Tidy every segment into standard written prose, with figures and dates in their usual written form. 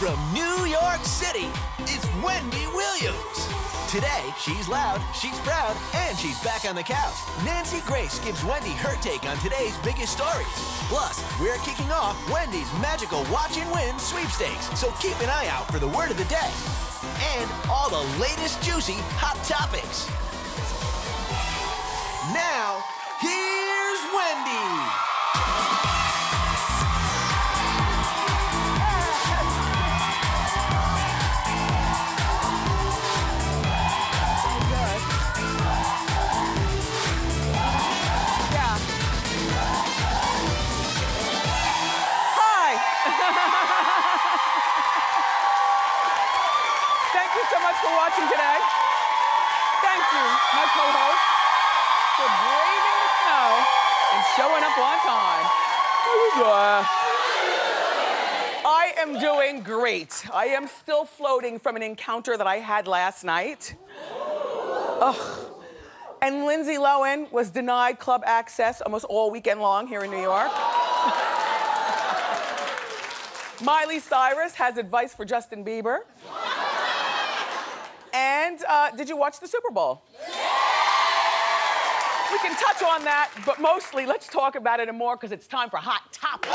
From New York City, it's Wendy Williams. Today, she's loud, she's proud, and she's back on the couch. Nancy Grace gives Wendy her take on today's biggest stories. Plus, we're kicking off Wendy's magical Watch and Win sweepstakes, so keep an eye out for the word of the day. And all the latest juicy hot topics. Now, here's Wendy. Thank you so much for watching today. Thank you, my co-host, for braving the snow and showing up on time. I am doing great. I am still floating from an encounter that I had last night. Ugh. And Lindsay Lohan was denied club access almost all weekend long here in New York. Miley Cyrus has advice for Justin Bieber. And did you watch the Super Bowl? We can touch on that, but mostly let's talk about it more because it's time for Hot Topics.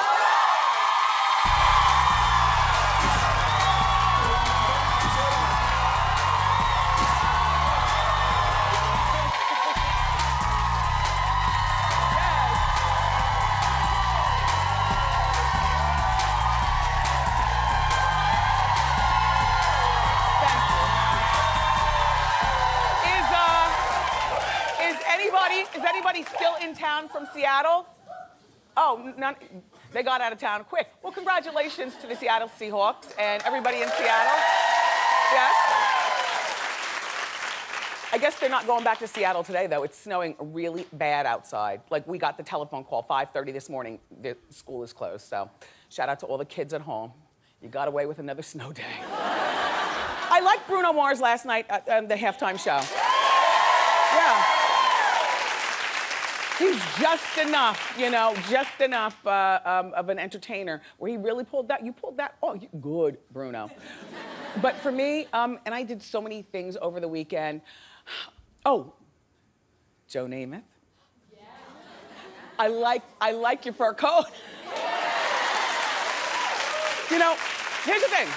Is anybody still in town from Seattle? Oh, none, they got out of town quick. Well, congratulations to the Seattle Seahawks and everybody in Seattle. Yes? I guess they're not going back to Seattle today, though. It's snowing really bad outside. Like, we got the telephone call 5:30 this morning. The school is closed, so shout out to all the kids at home. You got away with another snow day. I liked Bruno Mars last night at the halftime show. Yeah. He's just enough, you know, just enough of an entertainer where he really pulled that. You pulled that. Oh, good, Bruno. But for me, and I did so many things over the weekend. Oh, Joe Namath. Yeah. I like your fur coat. You know, here's the thing.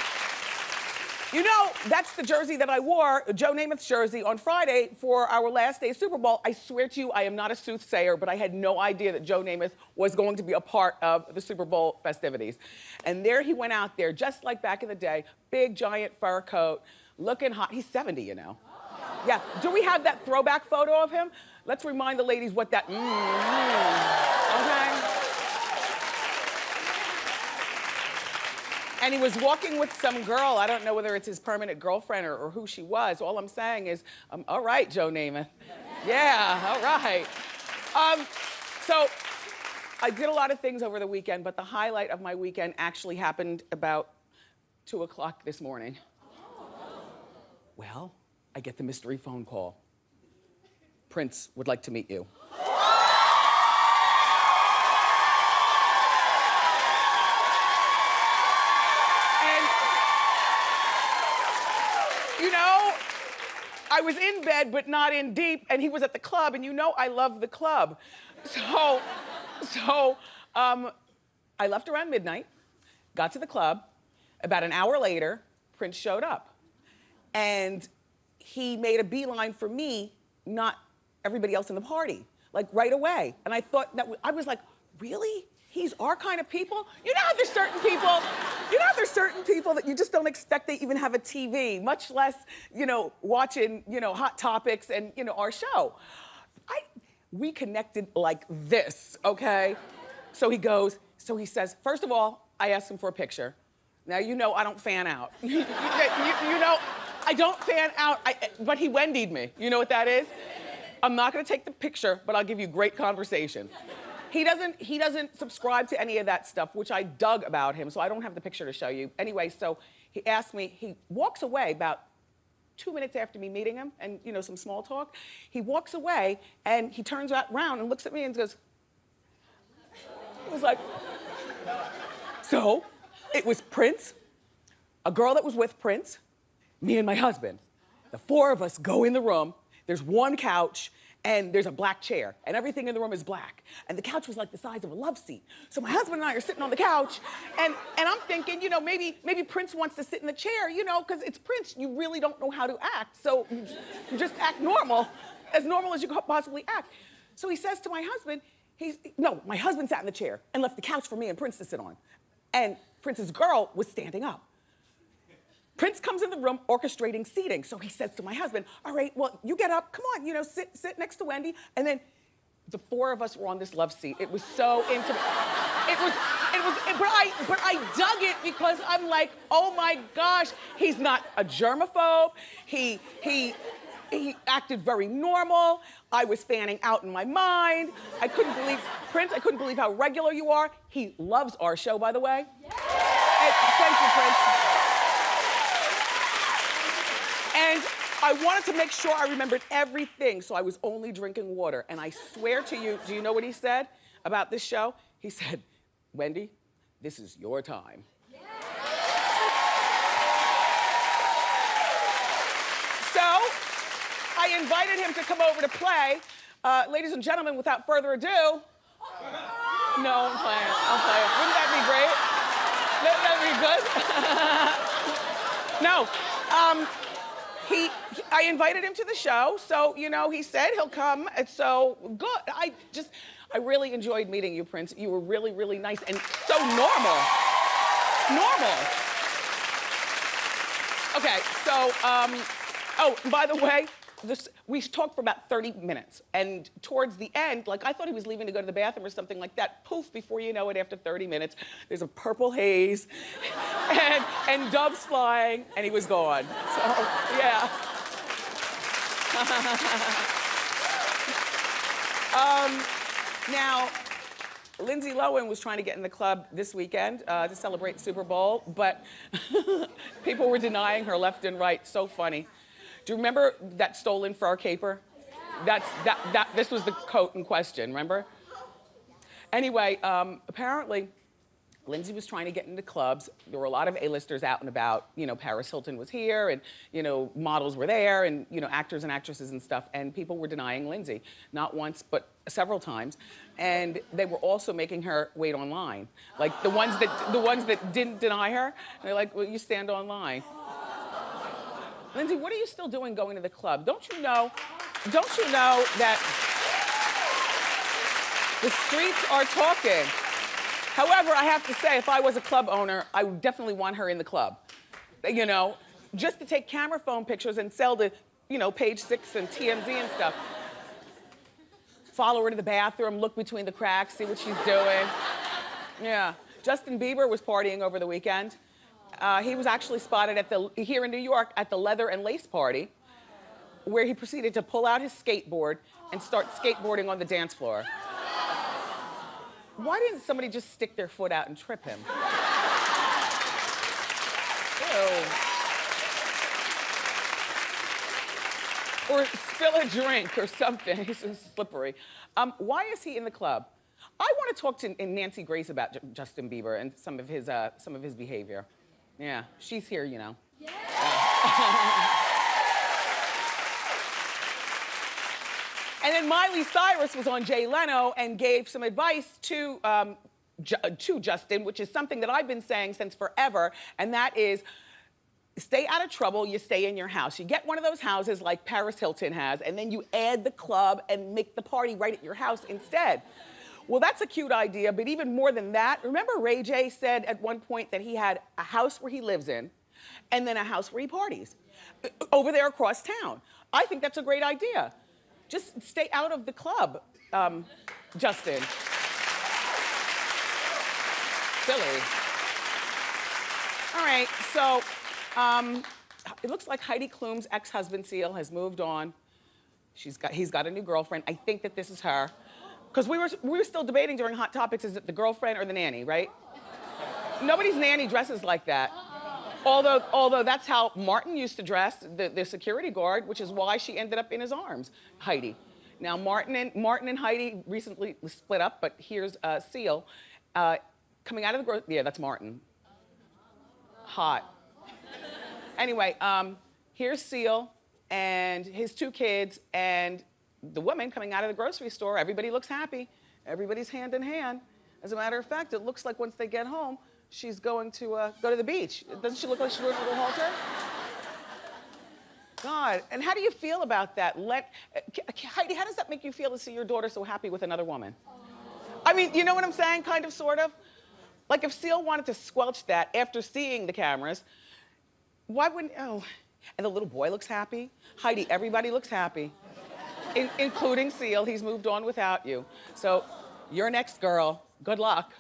You know, that's the jersey that I wore, Joe Namath's jersey, on Friday for our last day Super Bowl. I swear to you, I am not a soothsayer, but I had no idea that Joe Namath was going to be a part of the Super Bowl festivities. And there he went out there, just like back in the day, big, giant fur coat, looking hot. He's 70, you know. Yeah, do we have that throwback photo of him? Let's remind the ladies what that, okay? And he was walking with some girl. I don't know whether it's his permanent girlfriend or who she was. All I'm saying is, all right, Joe Namath. Yeah, all right. So I did a lot of things over the weekend, but the highlight of my weekend actually happened about 2 o'clock this morning. Well, I get the mystery phone call. Prince would like to meet you. You know, I was in bed, but not in deep, and he was at the club, and you know I love the club. So I left around midnight, got to the club. About an hour later, Prince showed up. And he made a beeline for me, not everybody else in the party, like right away. And I thought that, I was like, really? He's our kind of people? You know how there's certain people that you just don't expect they even have a TV, much less, you know, watching, you know, Hot Topics and, you know, our show. We connected like this, okay? So he says, first of all, I asked him for a picture. Now, you know I don't fan out. you know, I don't fan out, but he Wendy'd me. You know what that is? I'm not gonna take the picture, but I'll give you great conversation. He doesn't subscribe to any of that stuff, which I dug about him, so I don't have the picture to show you. Anyway, so he asked me, he walks away about 2 minutes after me meeting him and, you know, some small talk. He walks away and he turns around and looks at me and goes, I was like, so it was Prince, a girl that was with Prince, me and my husband. The four of us go in the room. There's one couch and there's a black chair and everything in the room is black. And the couch was like the size of a love seat. So my husband and I are sitting on the couch and I'm thinking, you know, maybe Prince wants to sit in the chair, you know, because it's Prince. You really don't know how to act. So you just act normal as you could possibly act. So he says to my husband, my husband sat in the chair and left the couch for me and Prince to sit on. And Prince's girl was standing up. Prince comes in the room orchestrating seating. So he says to my husband, all right, well, you get up, come on, you know, sit next to Wendy. And then the four of us were on this love seat. It was so intimate. But I dug it because I'm like, oh my gosh, he's not a germaphobe. He acted very normal. I was fanning out in my mind. I couldn't believe, Prince, I couldn't believe how regular you are. He loves our show, by the way. Yeah. Thank you, Prince. And I wanted to make sure I remembered everything, so I was only drinking water. And I swear to you, do you know what he said about this show? He said, Wendy, this is your time. Yeah. So I invited him to come over to play. Ladies and gentlemen, without further ado, no, I'm playing. Wouldn't that be great? Wouldn't that be good? No. I invited him to the show, so, you know, he said he'll come. It's so good. I really enjoyed meeting you, Prince. You were really, really nice and so normal. Normal. Okay, so, oh, by the way, we talked for about 30 minutes. And towards the end, like I thought he was leaving to go to the bathroom or something like that. Poof, before you know it, after 30 minutes, there's a purple haze and doves flying, and he was gone. So, yeah. Now, Lindsay Lohan was trying to get in the club this weekend to celebrate the Super Bowl, but people were denying her left and right. So funny. Do you remember that stolen fur caper? This was the coat in question, remember? Anyway, apparently, Lindsay was trying to get into clubs. There were a lot of A-listers out and about. You know, Paris Hilton was here, and, you know, models were there, and, you know, actors and actresses and stuff, and people were denying Lindsay. Not once, but several times. And they were also making her wait online. Like, the ones that didn't deny her, they're like, well, you stand online. Lindsay, what are you still doing going to the club? Don't you know that the streets are talking? However, I have to say, if I was a club owner, I would definitely want her in the club. You know, just to take camera phone pictures and sell to, you know, Page Six and TMZ and stuff. Follow her to the bathroom, look between the cracks, see what she's doing. Yeah. Justin Bieber was partying over the weekend. He was actually spotted here in New York at the Leather and Lace party, where he proceeded to pull out his skateboard and start skateboarding on the dance floor. Why didn't somebody just stick their foot out and trip him? Ew. Or spill a drink or something. He's so slippery. Why is he in the club? I want to talk to Nancy Grace about Justin Bieber and some of his behavior. Yeah, she's here, you know. Yeah. And then Miley Cyrus was on Jay Leno and gave some advice to Justin, which is something that I've been saying since forever, and that is, stay out of trouble, you stay in your house. You get one of those houses like Paris Hilton has, and then you add the club and make the party right at your house instead. Well, that's a cute idea, but even more than that, remember Ray J said at one point that he had a house where he lives in and then a house where he parties over there across town. I think that's a great idea. Just stay out of the club, Justin. Silly. All right, so it looks like Heidi Klum's ex-husband Seal has moved on. He's got a new girlfriend. I think that this is her. Because we were still debating during Hot Topics, is it the girlfriend or the nanny, right? Nobody's nanny dresses like that. Although that's how Martin used to dress, the security guard, which is why she ended up in his arms, Heidi. Now Martin and Heidi recently split up, but here's Seal coming out of the yeah, that's Martin. Hot. Anyway, here's Seal and his 2 kids and the woman coming out of the grocery store. Everybody looks happy. Everybody's hand in hand. As a matter of fact, it looks like once they get home, she's going to go to the beach. Doesn't she look like she's doing a little halter? God, and how do you feel about that? Heidi, how does that make you feel to see your daughter so happy with another woman? I mean, you know what I'm saying, kind of, sort of? Like if Seal wanted to squelch that after seeing the cameras, why wouldn't, oh. And the little boy looks happy. Heidi, everybody looks happy, including Seal. He's moved on without you. So you're next, girl. Good luck.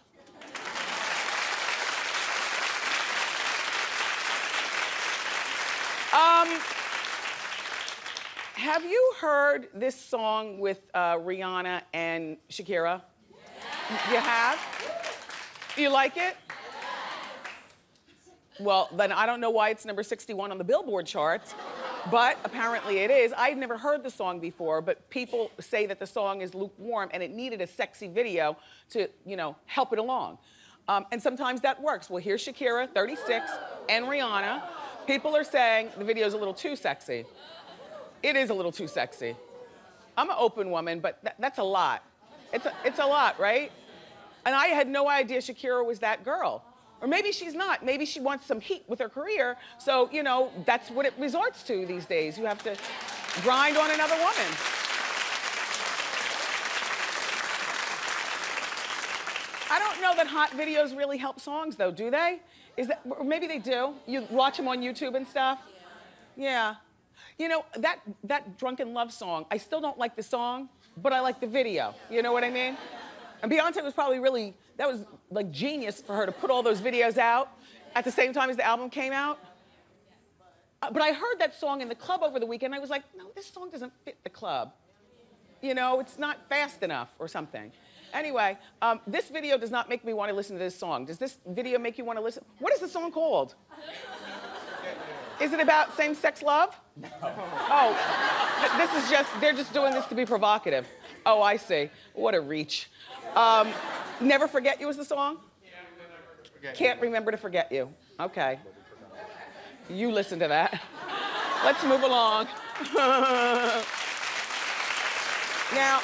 Have you heard this song with Rihanna and Shakira? Yes. You have? You like it? Yes. Well, then I don't know why it's number 61 on the Billboard charts, but apparently it is. I've never heard the song before, but people say that the song is lukewarm and it needed a sexy video to, you know, help it along. And sometimes that works. Well, here's Shakira, 36, and Rihanna. People are saying the video's a little too sexy. It is a little too sexy. I'm an open woman, but that's a lot. It's a lot, right? And I had no idea Shakira was that girl. Or maybe she's not. Maybe she wants some heat with her career. So, you know, that's what it resorts to these days. You have to grind on another woman. I don't know that hot videos really help songs, though, do they? Is that, or maybe they do. You watch them on YouTube and stuff? Yeah. You know, that Drunken Love song, I still don't like the song, but I like the video. You know what I mean? And Beyonce was probably really, that was like genius for her to put all those videos out at the same time as the album came out. But I heard that song in the club over the weekend. I was like, no, this song doesn't fit the club. You know, it's not fast enough or something. Anyway, this video does not make me want to listen to this song. Does this video make you want to listen? What is the song called? Is it about same-sex love? No. Oh, this is just, they're just doing this to be provocative. Oh, I see. What a reach. Never Forget You is the song? Can't Remember to Forget You. Okay. You listen to that. Let's move along. Now,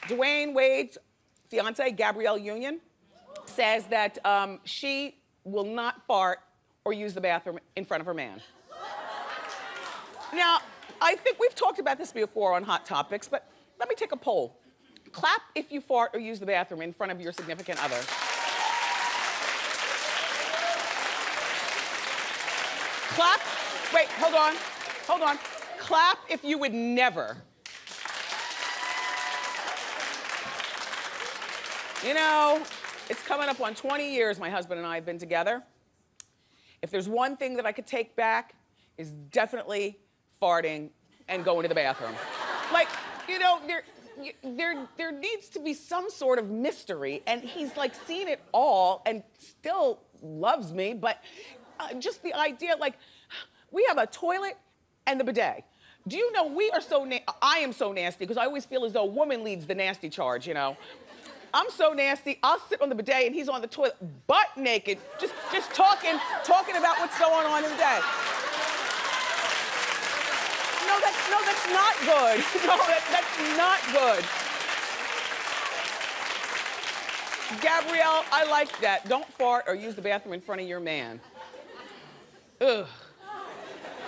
Dwayne Wade's fiance, Gabrielle Union, says that she will not fart or use the bathroom in front of her man. Now, I think we've talked about this before on Hot Topics, but let me take a poll. Clap if you fart or use the bathroom in front of your significant other. Clap. Wait, hold on. Clap if you would never. You know, it's coming up on 20 years my husband and I have been together. If there's one thing that I could take back, is definitely farting and going to the bathroom. Like, you know, there needs to be some sort of mystery, and he's like seen it all and still loves me, but just the idea, like, we have a toilet and the bidet. Do you know we are so, I am so nasty, because I always feel as though a woman leads the nasty charge, you know? I'm so nasty, I'll sit on the bidet and he's on the toilet, butt naked, just talking about what's going on in the day. No, that's not good. No, that's not good. Gabrielle, I like that. Don't fart or use the bathroom in front of your man. Ugh.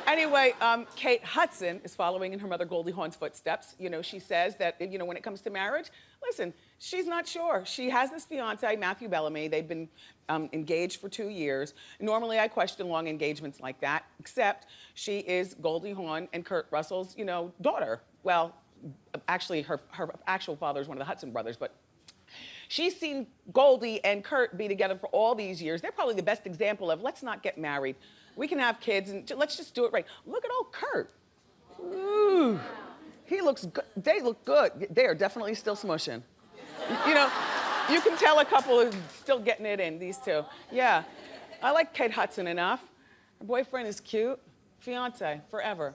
Anyway, Kate Hudson is following in her mother Goldie Hawn's footsteps. You know, she says that, you know, when it comes to marriage, listen, she's not sure. She has this fiance, Matthew Bellamy. They've been engaged for 2 years. Normally, I question long engagements like that, except she is Goldie Hawn and Kurt Russell's, you know, daughter. Well, actually, her actual father is one of the Hudson brothers, but she's seen Goldie and Kurt be together for all these years. They're probably the best example of let's not get married. We can have kids and let's just do it right. Look at old Kurt. Ooh, he looks good. They look good. They are definitely still smushing. You know, you can tell a couple is still getting it in, these two. Yeah, I like Kate Hudson enough. Her boyfriend is cute. Fiance, forever.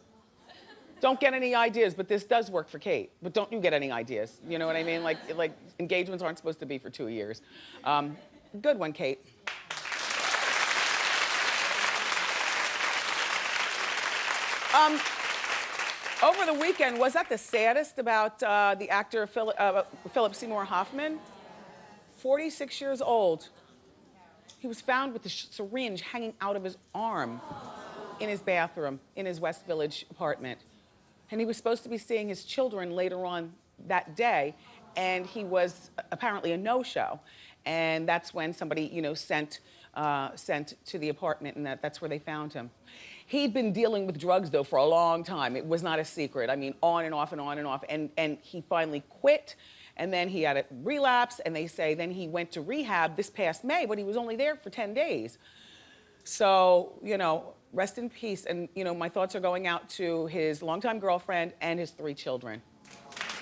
Don't get any ideas, but this does work for Kate. But don't you get any ideas. You know what I mean? Like engagements aren't supposed to be for 2 years. Good one, Kate. Over the weekend, was that the saddest about the actor Philip Seymour Hoffman? 46 years old. He was found with a syringe hanging out of his arm in his bathroom in his West Village apartment. And he was supposed to be seeing his children later on that day, and he was apparently a no-show. And that's when somebody, you know, sent to the apartment, and that's where they found him. He'd been dealing with drugs, though, for a long time. It was not a secret. I mean, on and off and on and off. And he finally quit, and then he had a relapse, and they say then he went to rehab this past May, but he was only there for 10 days. So, you know, rest in peace. And, you know, my thoughts are going out to his longtime girlfriend and his 3 children.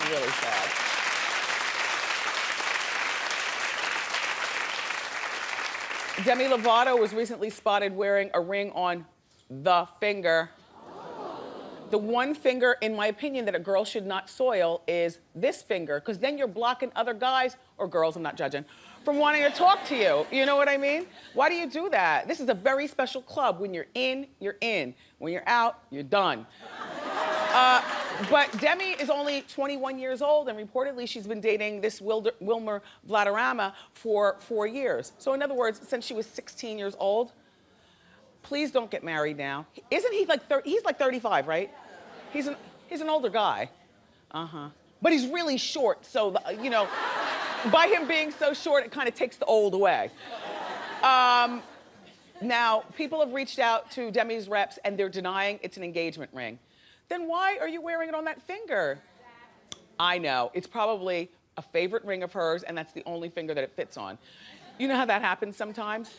Really sad. Demi Lovato was recently spotted wearing a ring on the finger. The one finger, in my opinion, that a girl should not soil is this finger, because then you're blocking other guys, or girls, I'm not judging, from wanting to talk to you. You know what I mean? Why do you do that? This is a very special club. When you're in, you're in. When you're out, you're done. But Demi is only 21 years old, and reportedly she's been dating this Wilmer Valderrama for 4 years. So in other words, since she was 16 years old. Please don't get married now. Isn't he like he's like 35, right? He's an older guy. But he's really short, so you know, by him being so short, it kind of takes the old away. Now, people have reached out to Demi's reps, and they're denying it's an engagement ring. Then why are you wearing it on that finger? I know, it's probably a favorite ring of hers, and that's the only finger that it fits on. You know how that happens sometimes?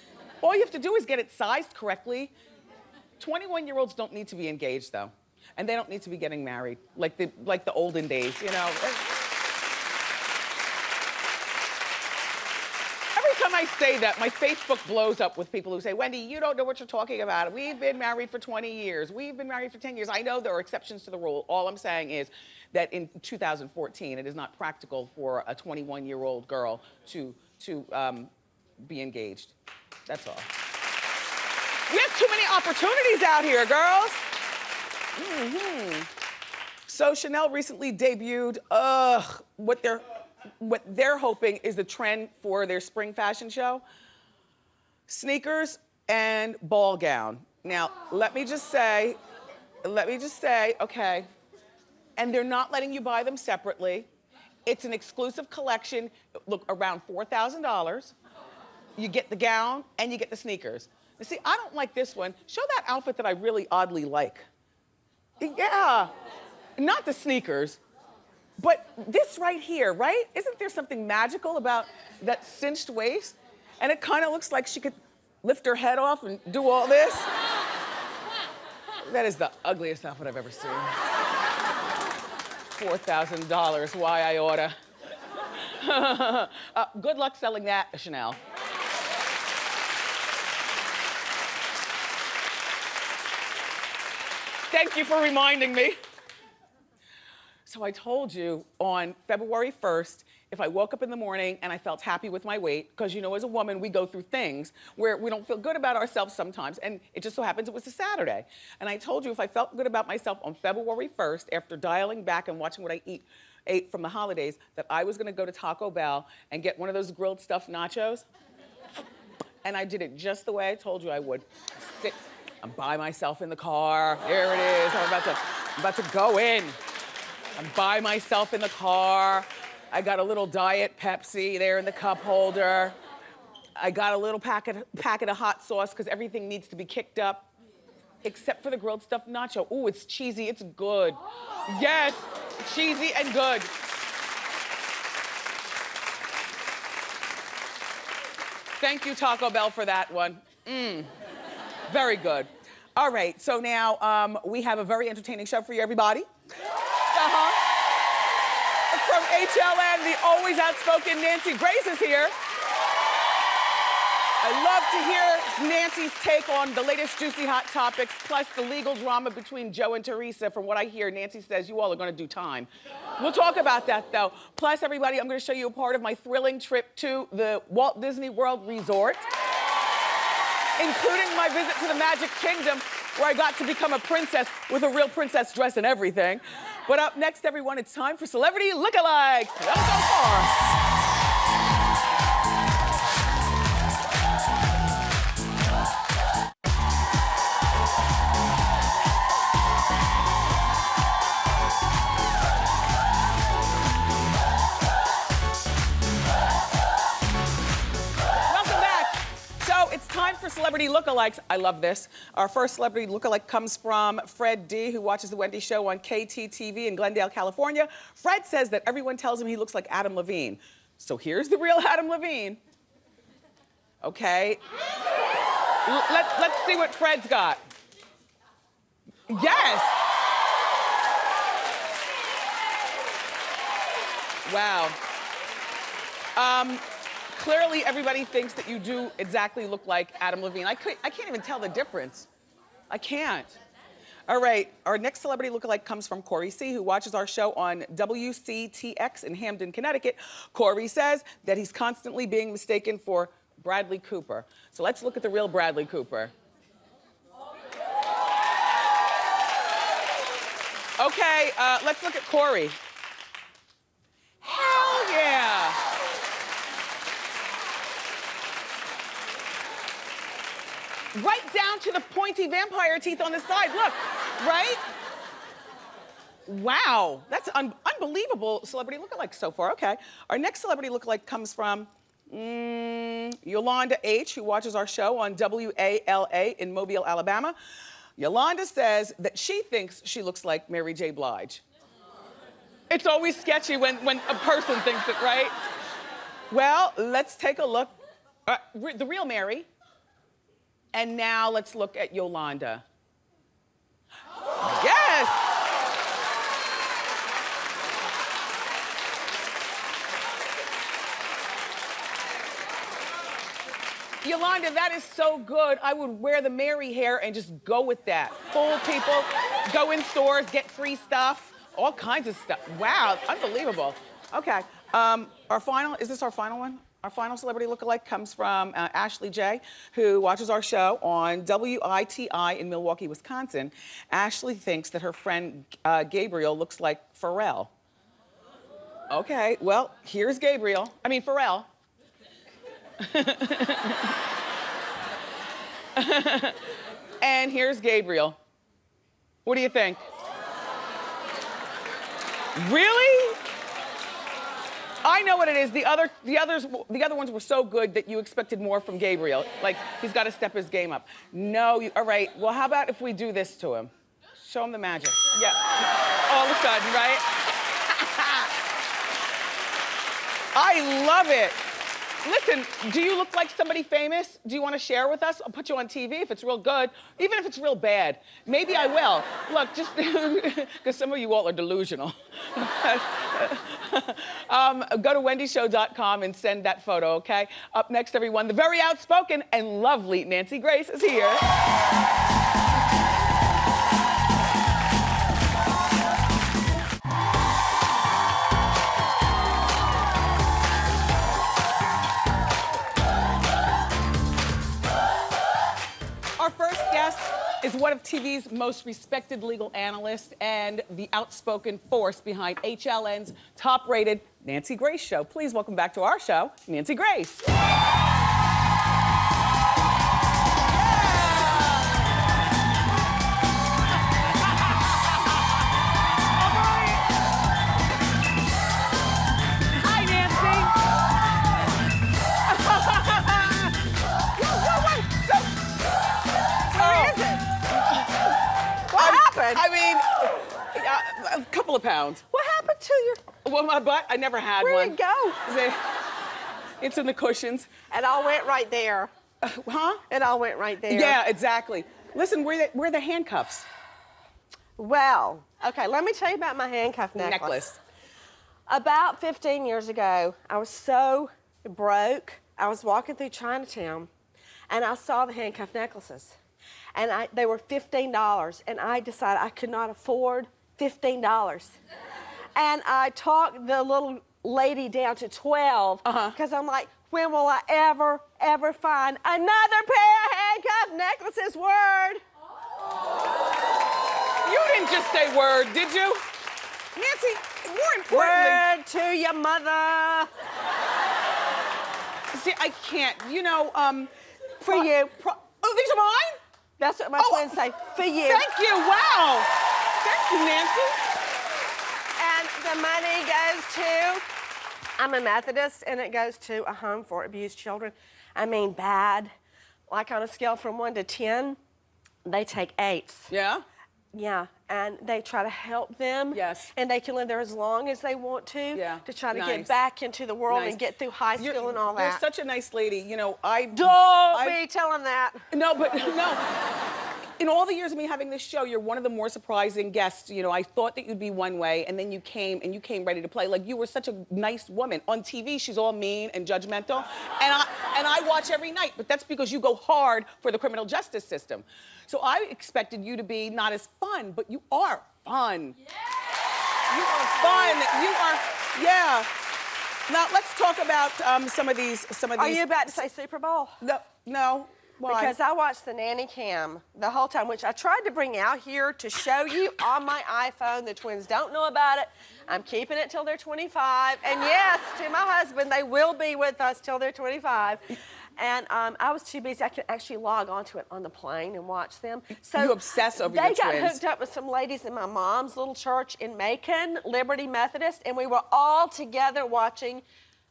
All you have to do is get it sized correctly. 21-year-olds don't need to be engaged, though. And they don't need to be getting married, like the olden days, you know. Every time I say that, my Facebook blows up with people who say, Wendy, you don't know what you're talking about. We've been married for 20 years. We've been married for 10 years. I know there are exceptions to the rule. All I'm saying is that in 2014, it is not practical for a 21-year-old girl to be engaged. That's all. We have too many opportunities out here, girls. So Chanel recently debuted what they're hoping is the trend for their spring fashion show. Sneakers and ball gown. Now, let me just say, okay, and they're not letting you buy them separately. It's an exclusive collection, look, around $4,000. You get the gown and you get the sneakers. Now see, I don't like this one. Show that outfit that I really oddly like. Yeah, not the sneakers, but this right here, right? Isn't there something magical about that cinched waist? And it kind of looks like she could lift her head off and do all this. That is the ugliest outfit I've ever seen. $4,000, why I oughta. Good luck selling that, Chanel. Thank you for reminding me. So I told you on February 1st, if I woke up in the morning and I felt happy with my weight, because you know, as a woman, we go through things where we don't feel good about ourselves sometimes, and it just so happens it was a Saturday. And I told you if I felt good about myself on February 1st, after dialing back and watching what I ate from the holidays, that I was gonna go to Taco Bell and get one of those grilled stuffed nachos. And I did it just the way I told you I would. I'm by myself in the car. There it is. I'm about to go in. I'm by myself in the car. I got a little Diet Pepsi there in the cup holder. I got a little packet of hot sauce because everything needs to be kicked up, except for the grilled stuffed nacho. Ooh, it's cheesy. It's good. Yes, cheesy and good. Thank you, Taco Bell, for that one. Very good. All right, so now we have a very entertaining show for you, everybody. From HLN, the always outspoken Nancy Grace is here. I love to hear Nancy's take on the latest juicy hot topics, plus the legal drama between Joe and Teresa. From what I hear, Nancy says you all are gonna do time. We'll talk about that though. Plus, everybody, I'm gonna show you a part of my thrilling trip to the Walt Disney World Resort, including my visit to the Magic Kingdom, where I got to become a princess with a real princess dress and everything. But up next, everyone, it's time for Celebrity Lookalikes. Let's go far. For Celebrity Lookalikes. I love this. Our first Celebrity Lookalike comes from Fred D, who watches The Wendy Show on KTTV in Glendale, California. Fred says that everyone tells him he looks like Adam Levine. So here's the real Adam Levine. Okay. Let's see what Fred's got. Yes. Wow. Clearly, everybody thinks that you do exactly look like Adam Levine. I can't even tell the difference. I can't. All right, our next celebrity lookalike comes from Corey C, who watches our show on WCTX in Hamden, Connecticut. Corey says that he's constantly being mistaken for Bradley Cooper. So let's look at the real Bradley Cooper. Okay, let's look at Corey. Hell yeah! Right down to the pointy vampire teeth on the side. Look, right? Wow, that's unbelievable celebrity lookalike so far. Okay, our next celebrity lookalike comes from Yolanda H, who watches our show on WALA in Mobile, Alabama. Yolanda says that she thinks she looks like Mary J. Blige. It's always sketchy when a person thinks it, right? Well, let's take a look. The real Mary. And now let's look at Yolanda. Yes! Yolanda, that is so good. I would wear the Mary hair and just go with that. Fool people, go in stores, get free stuff, all kinds of stuff. Wow, unbelievable. Okay, is this our final one? Our final celebrity lookalike comes from Ashley J, who watches our show on WITI in Milwaukee, Wisconsin. Ashley thinks that her friend Gabriel looks like Pharrell. Okay, well, here's Gabriel. I mean, Pharrell. And here's Gabriel. What do you think? Really? I know what it is. The other ones were so good that you expected more from Gabriel. Like, he's got to step his game up. No, all right. Well, how about if we do this to him? Show him the magic. Yeah. All of a sudden, right? I love it. Listen, do you look like somebody famous? Do you want to share with us? I'll put you on TV if it's real good, even if it's real bad. Maybe I will. Look, just because some of you all are delusional. Go to wendyshow.com and send that photo, okay? Up next, everyone, the very outspoken and lovely Nancy Grace is here. Our first guest is one of TV's most respected legal analysts and the outspoken force behind HLN's top-rated Nancy Grace show. Please welcome back to our show, Nancy Grace. I mean, a couple of pounds. What happened to your... Well, my butt, I never had one. Where'd it go? It's in the cushions. It all went right there. Huh? It all went right there. Yeah, exactly. Listen, where are the handcuffs? Well, okay, let me tell you about my handcuff necklace. About 15 years ago, I was so broke. I was walking through Chinatown, and I saw the handcuff necklaces. And they were $15, and I decided I could not afford $15. And I talked the little lady down to 12, because I'm like, when will I ever find another pair of handcuff necklaces? Word. You didn't just say word, did you? Nancy, more importantly. Word to your mother. See, I can't, For you. Oh, these are mine? That's what my twins say. For you. Thank you, wow. Thank you, Nancy. And the money goes to, I'm a Methodist, and it goes to a home for abused children. I mean, bad. Like on a scale from 1 to 10, they take 8s. Yeah? Yeah, and they try to help them. Yes. And they can live there as long as they want to try to get Nice. back into the world and get through high school and all that. You're such a nice lady. Don't be telling that. No, but no. In all the years of me having this show, you're one of the more surprising guests. I thought that you'd be one way, and then you came ready to play. Like, you were such a nice woman. On TV, she's all mean and judgmental, and I watch every night, but that's because you go hard for the criminal justice system. So I expected you to be not as fun, but you are fun. Yeah. You are fun. You are, yeah. Now, let's talk about some of these. Are you about to say Super Bowl? No. Why? Because I watched the nanny cam the whole time, which I tried to bring out here to show you on my iPhone. The twins don't know about it. I'm keeping it till they're 25. And yes, to my husband, they will be with us till they're 25. And I was too busy. I could actually log onto it on the plane and watch them. So you obsess over your twins. They got hooked up with some ladies in my mom's little church in Macon, Liberty Methodist, and we were all together watching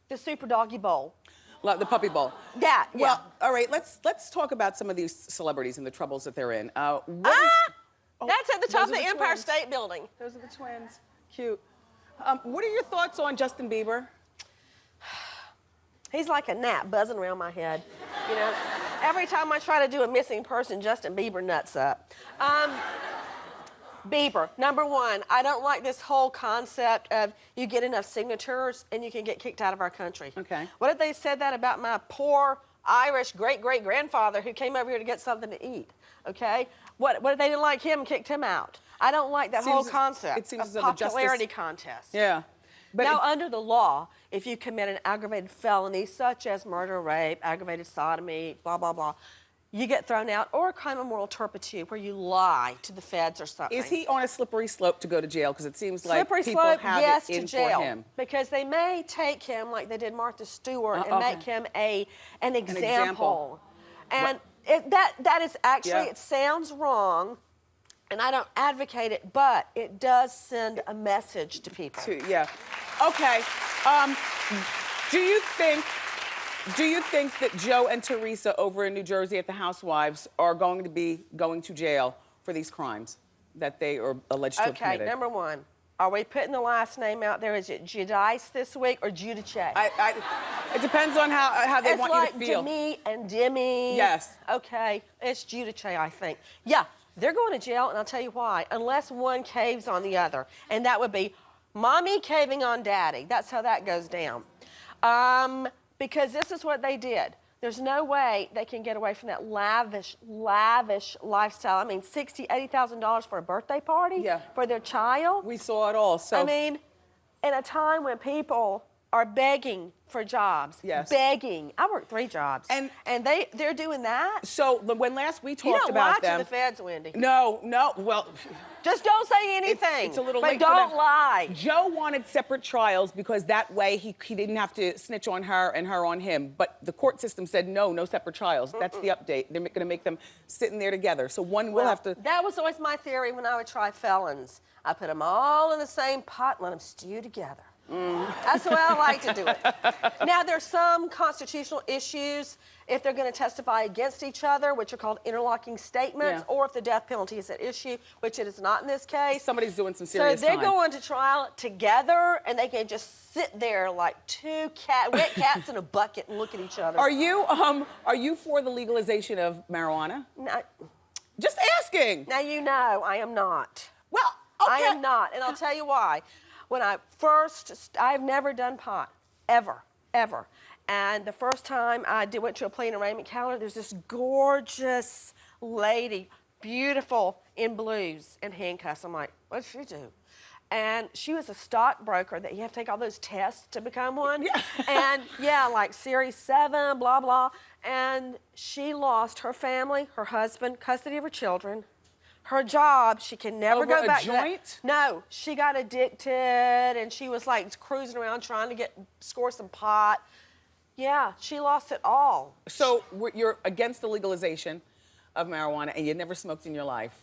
the Super Doggy Bowl. The Puppy Bowl. Yeah. Well, all right, let's talk about some of these celebrities and the troubles that they're in. That's at the top of the Empire State Building. Those are the twins. Cute. What are your thoughts on Justin Bieber? He's like a gnat buzzing around my head. Every time I try to do a missing person, Justin Bieber nuts up. Bieber, number one, I don't like this whole concept of you get enough signatures and you can get kicked out of our country. Okay. What if they said that about my poor Irish great-great-grandfather who came over here to get something to eat? Okay? What if they didn't like him and kicked him out? I don't like that whole concept it seems of as though the popularity contest. Yeah. But now, under the law, if you commit an aggravated felony such as murder, rape, aggravated sodomy, blah, blah, blah, you get thrown out, or a crime of moral turpitude where you lie to the feds or something. Is he on a slippery slope to go to jail? Because it seems like slippery people slope, have yes, it in to jail, for him. because they may take him like they did Martha Stewart and make him an example. And that is actually, it sounds wrong, and I don't advocate it, but it does send a message to people. Okay. Do you think that Joe and Teresa over in New Jersey at the Housewives are going to be going to jail for these crimes that they are alleged to have committed? Okay, number one, are we putting the last name out there? Is it Giudice this week or Giudice? It depends on how they want you to feel. It's like Demi and Demi. Yes. Okay, it's Giudice, I think. Yeah, they're going to jail, and I'll tell you why. Unless one caves on the other, and that would be mommy caving on daddy. That's how that goes down. Because this is what they did. There's no way they can get away from that lavish lifestyle. I mean, $60,000, $80,000 for a birthday party for their child. We saw it all. So I mean, in a time when people are begging for jobs, begging. I work 3 jobs, and they're doing that. So when last we talked about them, you don't lie to the feds, Wendy. No. Well, just don't say anything. It's a little but late. Don't lie. Joe wanted separate trials because that way he didn't have to snitch on her and her on him. But the court system said no separate trials. That's the update. They're going to make them sit in there together. So one will have to. That was always my theory when I would try felons. I put them all in the same pot and let them stew together. That's the way I like to do it. Now, there's some constitutional issues if they're going to testify against each other, which are called interlocking statements, or if the death penalty is at issue, which it is not in this case. Somebody's doing some serious time. So they're going to trial together, and they can just sit there like 2 wet cats in a bucket and look at each other. Are you for the legalization of marijuana? No. Just asking. Now, you know I am not. Well, okay. I am not, and I'll tell you why. When I've never done pot, ever. And the first time I went to a plea and arraignment calendar, there's this gorgeous lady, beautiful in blues and handcuffs. I'm like, what did she do? And she was a stockbroker that you have to take all those tests to become one. Yeah. And yeah, like Series 7, blah, blah. And she lost her family, her husband, custody of her children, her job. She can never Over go a back joint? to that. No, she got addicted and she was like cruising around trying to score some pot. Yeah, she lost it all. So you're against the legalization of marijuana and you never smoked in your life.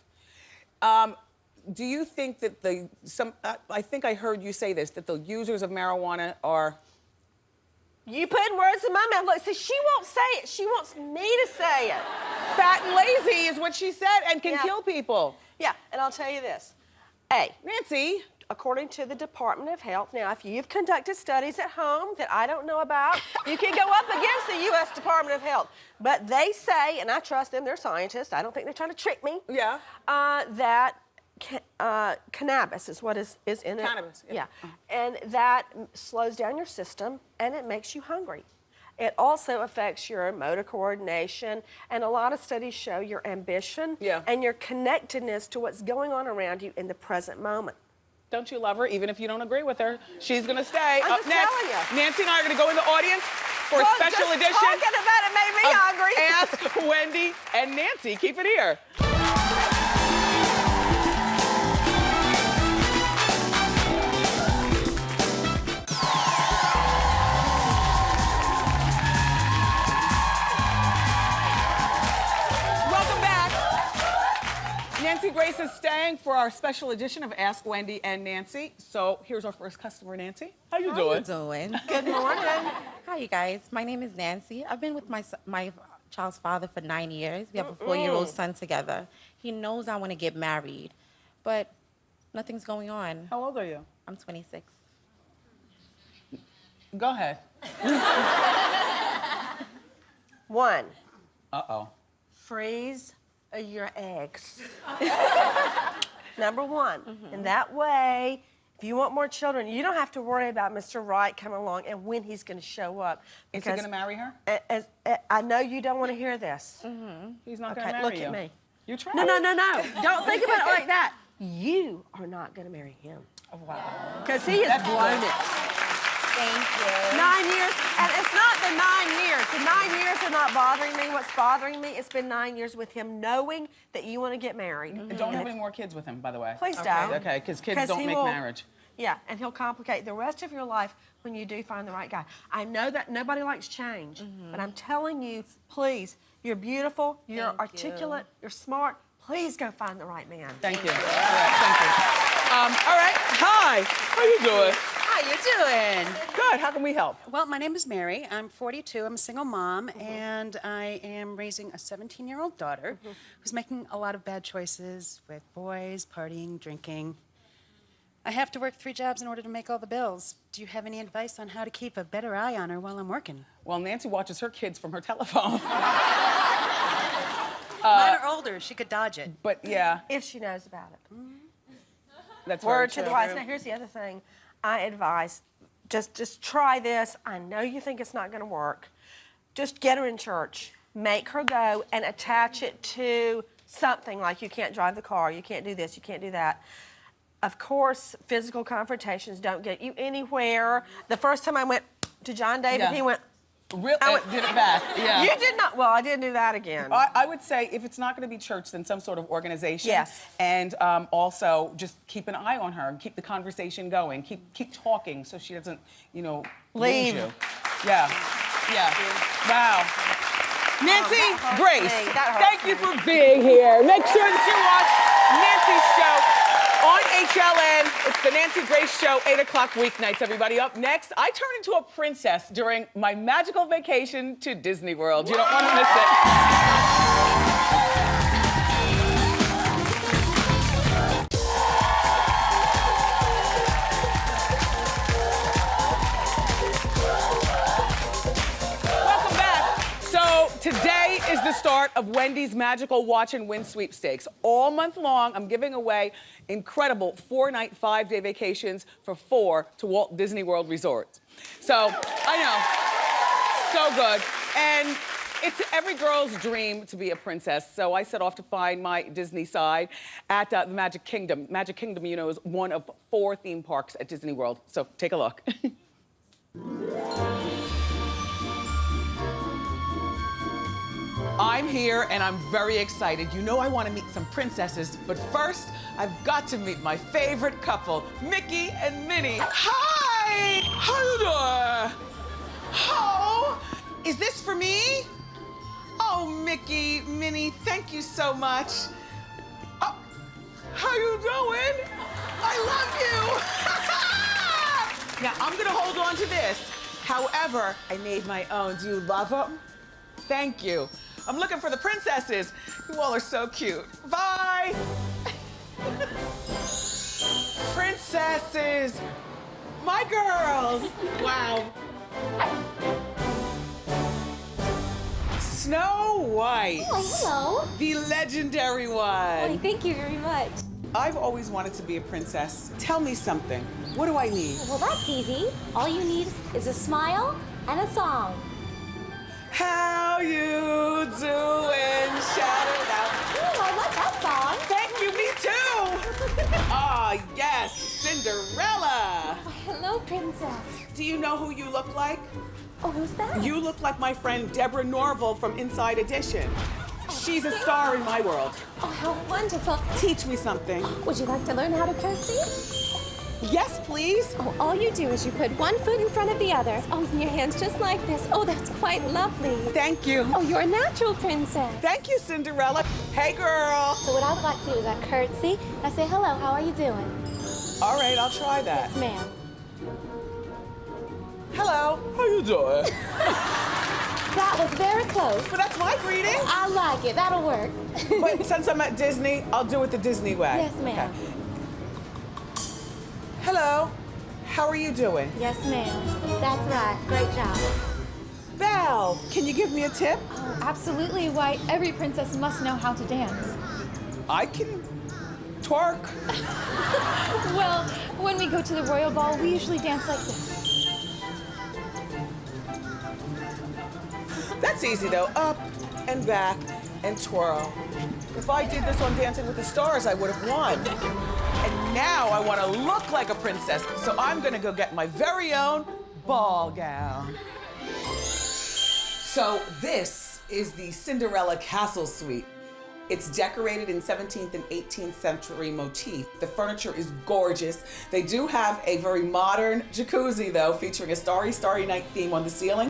Do you think that I think I heard you say this, that the users of marijuana are... You putting words in my mouth. Look, see, she won't say it. She wants me to say it. Fat and lazy is what she said and can kill people. Yeah, and I'll tell you this. A, Nancy. according to the Department of Health, now if you've conducted studies at home that I don't know about, you can go up against the U.S. Department of Health. But they say, and I trust them, they're scientists, I don't think they're trying to trick me, Yeah. that cannabis is what is in it. Cannabis, yeah. And that slows down your system and it makes you hungry. It also affects your motor coordination, and a lot of studies show your ambition and your connectedness to what's going on around you in the present moment. Don't you love her? Even if you don't agree with her, she's gonna stay. I'm Up just next, telling you. Nancy and I are gonna go in the audience for a special just edition. Talking about it made me hungry. Ask Wendy and Nancy. Keep it here. Welcome back. Nancy Grace is staying for our special edition of Ask Wendy and Nancy. So here's our first customer, Nancy. How you doing? Good morning. Hi, you guys. My name is Nancy. I've been with my child's father for 9 years. We have a 4-year-old son together. He knows I want to get married, but nothing's going on. How old are you? I'm 26. Go ahead. One, Uh-oh. freeze your eggs. Number one. And that way, if you want more children, you don't have to worry about Mr. Right coming along and when he's going to show up. Is he going to marry her? I know you don't want to hear this. He's not going to Okay, marry look you. at me. You try. No. Don't think about it like that. You are not going to marry him. Oh, wow. Because he has blown it. Thank you. 9 years, and it's not the 9 years. The 9 years are not bothering me. What's bothering me, it's been 9 years with him knowing that you want to get married. And don't have any more kids with him, by the way. Please don't. Okay, because kids don't he make will- marriage. Yeah, and he'll complicate the rest of your life when you do find the right guy. I know that nobody likes change, but I'm telling you, please, you're beautiful, you're Thank you. articulate, you're smart. Please go find the right man. Thank you. All right, thank you. All right, hi. How you doing? How you doing? Good. How can we help? Well, my name is Mary. I'm 42. I'm a single mom, and I am raising a 17-year-old daughter who's making a lot of bad choices with boys, partying, drinking. I have to work 3 jobs in order to make all the bills. Do you have any advice on how to keep a better eye on her while I'm working? Well, Nancy watches her kids from her telephone. Mine are older. She could dodge it. But yeah, If she knows about it. that's Word very to the true. wise. Now, here's the other thing I advise. Just try this. I know you think it's not going to work. Just get her in church. Make her go and attach it to something like you can't drive the car, you can't do this, you can't do that. Of course, physical confrontations don't get you anywhere. The first time I went to John David, Yeah. he went, Really? I went- Did it back. Yeah. you did not, well, I didn't do that again. I would say if it's not going to be church, then some sort of organization. Yes. And also just keep an eye on her and keep the conversation going. Keep talking so she doesn't, lose Leave. you. Yeah. Yeah. Wow. Nancy that hurts Grace, me. That hurts thank you for being here. Make sure that you watch Nancy's show on HLN. It's the Nancy Grace Show, 8 o'clock weeknights, everybody. Up next, I turn into a princess during my magical vacation to Disney World. You don't want to miss it. Welcome back. So today is the start of Wendy's Magical Watch and Win sweepstakes. All month long, I'm giving away incredible 4-night, 5-day vacations for 4 to Walt Disney World resorts. So, I know. So good. And it's every girl's dream to be a princess. So I set off to find my Disney side at the Magic Kingdom. Magic Kingdom, you know, is one of 4 theme parks at Disney World. So take a look. I'm here and I'm very excited. You know I want to meet some princesses, but first I've got to meet my favorite couple, Mickey and Minnie. Hi! How you doing? Oh, is this for me? Oh, Mickey, Minnie, thank you so much. Oh, how you doing? I love you. Now I'm gonna hold on to this. However, I made my own. Do you love them? Thank you. I'm looking for the princesses. You all are so cute. Bye. Princesses. My girls. Wow. Snow White. Oh, hello. The legendary one. Oh, thank you very much. I've always wanted to be a princess. Tell me something. What do I need? Well, that's easy. All you need is a smile and a song. How you doing? Shout it out. Ooh, I love that song. Thank you, me too. Ah, yes, Cinderella. Oh, hello, princess. Do you know who you look like? Oh, who's that? You look like my friend Deborah Norville from Inside Edition. She's a star in my world. Oh, how wonderful. Teach me something. Would you like to learn how to curtsy? Yes, please. Oh, all you do is you put one foot in front of the other. Oh, and your hands just like this. Oh, that's quite lovely. Thank you. Oh, you're a natural princess. Thank you, Cinderella. Hey, girl. So what I would like to do is I curtsy. I say, hello, how are you doing? All right, I'll try that. Yes, ma'am. Hello. How you doing? That was very close. But that's my greeting. I like it. That'll work. But since I'm at Disney, I'll do it the Disney way. Yes, ma'am. Okay. Hello. How are you doing? Yes, ma'am. That's right. Great job. Val, can you give me a tip? Oh, absolutely. Why, every princess must know how to dance. I can twerk. Well, when we go to the royal ball, we usually dance like this. That's easy though. Up and back and twirl. If I did this on Dancing with the Stars, I would have won. And now I want to look like a princess, so I'm gonna go get my very own ball gown. So this is the Cinderella Castle Suite. It's decorated in 17th and 18th century motif. The furniture is gorgeous. They do have a very modern jacuzzi though, featuring a Starry, Starry Night theme on the ceiling.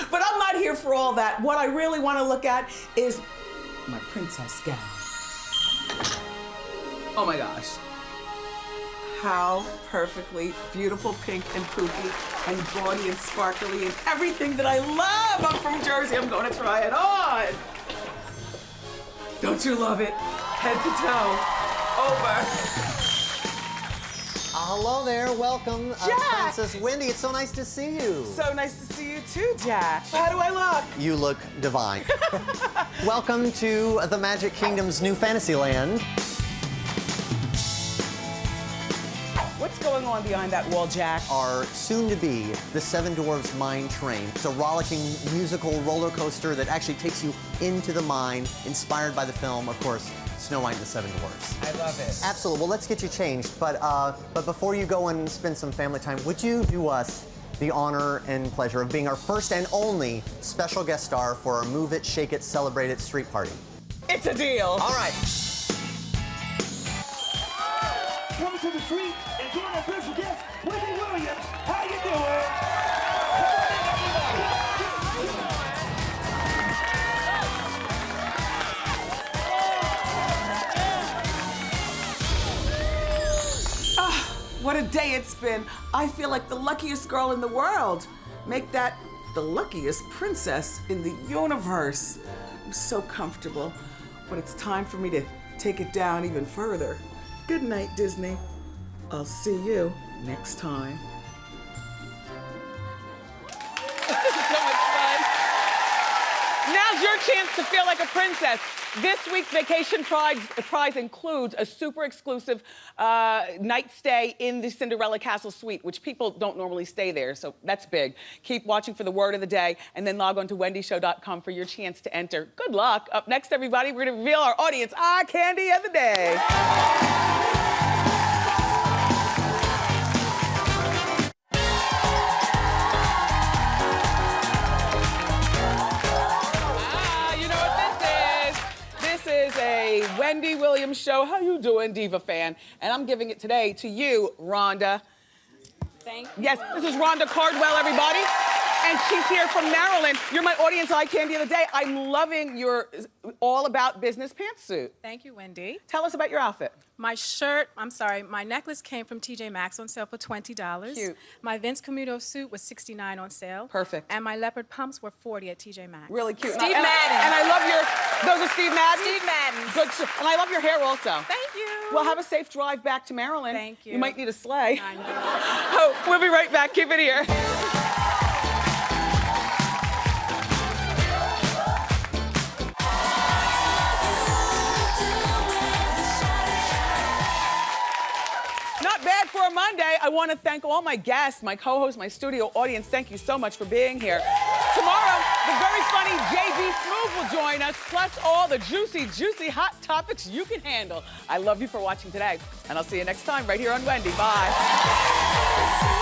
But I'm not here for all that. What I really want to look at is my princess gown. Oh my gosh. How perfectly beautiful, pink and poofy and gaudy and sparkly and everything that I love. I'm from Jersey. I'm going to try it on. Don't you love it? Head to toe. Over. Hello there, welcome, Jack! Princess Wendy. It's so nice to see you. So nice to see you too, Jack. How do I look? You look divine. Welcome to the Magic Kingdom's new Fantasyland. What's going on behind that wall, Jack? Our soon-to-be The Seven Dwarfs Mine Train. It's a rollicking musical roller coaster that actually takes you into the mine, inspired by the film, of course, Snow White and the Seven Dwarfs. I love it. Absolutely. Well, let's get you changed. But before you go and spend some family time, would you do us the honor and pleasure of being our first and only special guest star for our Move It, Shake It, Celebrate It street party? It's a deal. All right. Coming to the street and doing our special guest, Wendy Williams. How you doing? What a day it's been. I feel like the luckiest girl in the world. Make that the luckiest princess in the universe. I'm so comfortable, but it's time for me to take it down even further. Good night, Disney. I'll see you next time. So much fun. Now's your chance to feel like a princess. This week's vacation prize includes a super exclusive night stay in the Cinderella Castle Suite, which people don't normally stay there, so that's big. Keep watching for the word of the day, and then log on to wendyshow.com for your chance to enter. Good luck. Up next, everybody, we're gonna reveal our audience eye candy of the day. This is a Wendy Williams show. How you doing, Diva fan? And I'm giving it today to you, Rhonda. Thank you. Yes, this is Rhonda Cardwell, everybody. And she's here from Maryland. You're my audience eye candy of the day. I'm loving your all about business pantsuit. Thank you, Wendy. Tell us about your outfit. My necklace came from TJ Maxx on sale for $20. Cute. My Vince Camuto suit was $69 on sale. Perfect. And my leopard pumps were $40 at TJ Maxx. Really cute. Steve and Madden. And I love those are Steve Madden? Steve Madden's. Good. And I love your hair also. Thank you. Well, have a safe drive back to Maryland. Thank you. You might need a sleigh. I know. Oh, we'll be right back. Keep it here. Not bad for a Monday. I want to thank all my guests, my co-hosts, my studio audience. Thank you so much for being here. Tomorrow, the very funny JB Smoove will join us, plus all the juicy, juicy hot topics you can handle. I love you for watching today, and I'll see you next time right here on Wendy. Bye.